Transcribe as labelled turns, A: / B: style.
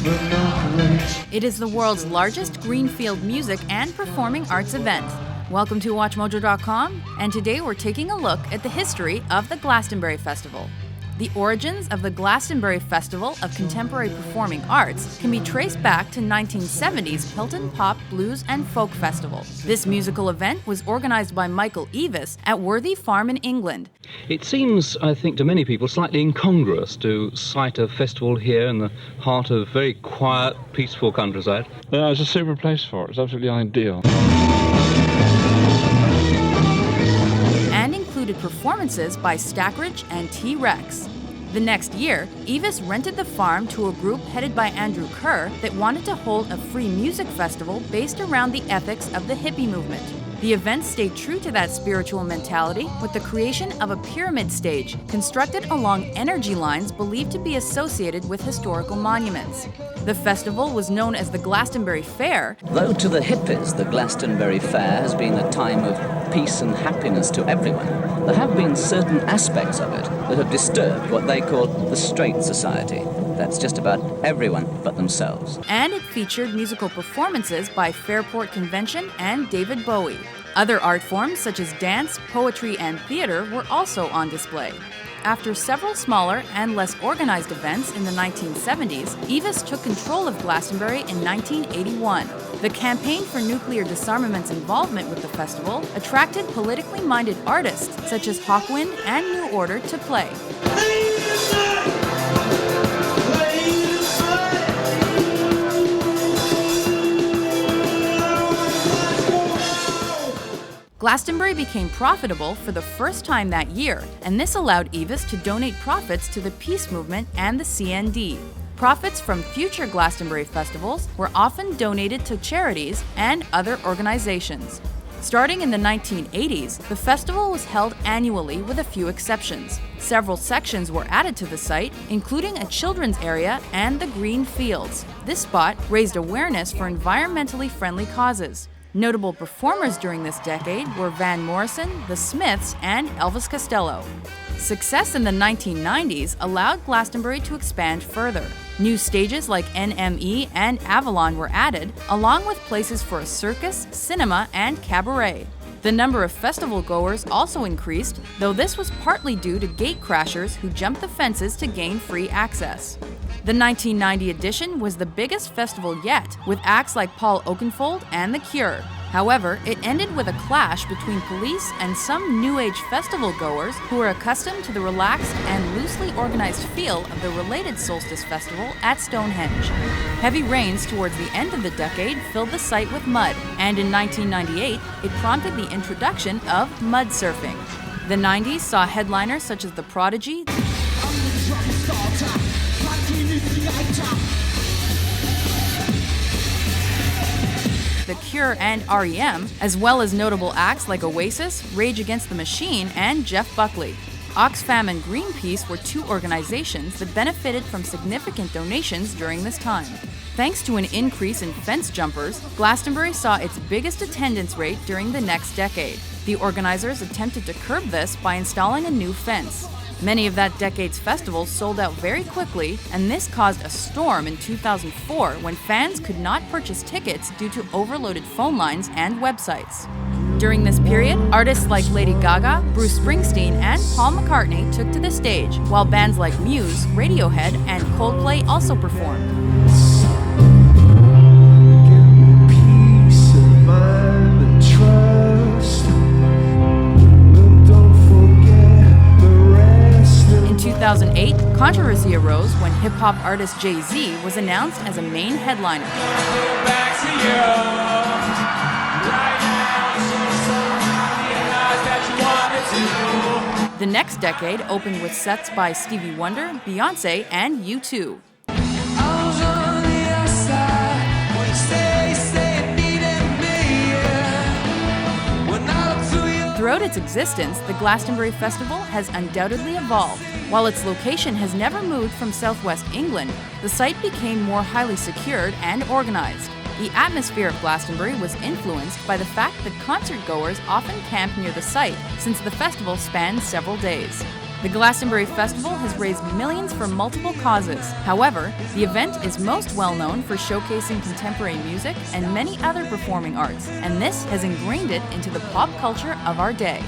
A: It is the world's largest greenfield music and performing arts event. Welcome to WatchMojo.com, and today we're taking a look at the history of the Glastonbury Festival. The origins of the Glastonbury Festival of Contemporary Performing Arts can be traced back to 1970's Hilton Pop, Blues and Folk Festival. This musical event was organized by Michael Eavis at Worthy Farm in England.
B: It seems, I think, to many people slightly incongruous to cite a festival here in the heart of very quiet, peaceful countryside.
C: Yeah, it's a super place for it. It's absolutely ideal.
A: And included performances by Stackridge and T-Rex. The next year, Eavis rented the farm to a group headed by Andrew Kerr that wanted to hold a free music festival based around the ethics of the hippie movement. The event stayed true to that spiritual mentality with the creation of a pyramid stage constructed along energy lines believed to be associated with historical monuments. The festival was known as the Glastonbury Fair.
D: Though to the hippies, the Glastonbury Fair has been a time of peace and happiness to everyone, there have been certain aspects of it that have disturbed what they call the straight society. That's just about everyone but themselves.
A: And it featured musical performances by Fairport Convention and David Bowie. Other art forms such as dance, poetry, and theater were also on display. After several smaller and less organized events in the 1970s, Eavis took control of Glastonbury in 1981. The campaign for nuclear disarmament's involvement with the festival attracted politically minded artists such as Hawkwind and New Order to play. Glastonbury became profitable for the first time that year, and this allowed Eavis to donate profits to the peace movement and the CND. Profits from future Glastonbury festivals were often donated to charities and other organizations. Starting in the 1980s, the festival was held annually with a few exceptions. Several sections were added to the site, including a children's area and the green fields. This spot raised awareness for environmentally friendly causes. Notable performers during this decade were Van Morrison, The Smiths, and Elvis Costello. Success in the 1990s allowed Glastonbury to expand further. New stages like NME and Avalon were added, along with places for a circus, cinema, and cabaret. The number of festival goers also increased, though this was partly due to gate crashers who jumped the fences to gain free access. The 1990 edition was the biggest festival yet, with acts like Paul Oakenfold and The Cure. However, it ended with a clash between police and some New Age festival goers who were accustomed to the relaxed and loosely organized feel of the related Solstice Festival at Stonehenge. Heavy rains towards the end of the decade filled the site with mud, and in 1998, it prompted the introduction of mud surfing. The 90s saw headliners such as the Prodigy, The Cure, and REM, as well as notable acts like Oasis, Rage Against the Machine, and Jeff Buckley. Oxfam and Greenpeace were two organizations that benefited from significant donations during this time. Thanks to an increase in fence jumpers, Glastonbury saw its biggest attendance rate during the next decade. The organizers attempted to curb this by installing a new fence. Many of that decade's festivals sold out very quickly, and this caused a storm in 2004 when fans could not purchase tickets due to overloaded phone lines and websites. During this period, artists like Lady Gaga, Bruce Springsteen, and Paul McCartney took to the stage, while bands like Muse, Radiohead, and Coldplay also performed. In 2008, controversy arose when hip-hop artist Jay-Z was announced as a main headliner. The next decade opened with sets by Stevie Wonder, Beyoncé, and U2. Throughout its existence, the Glastonbury Festival has undoubtedly evolved. While its location has never moved from southwest England, the site became more highly secured and organized. The atmosphere of Glastonbury was influenced by the fact that concertgoers often camped near the site, since the festival spanned several days. The Glastonbury Festival has raised millions for multiple causes. However, the event is most well known for showcasing contemporary music and many other performing arts, and this has ingrained it into the pop culture of our day.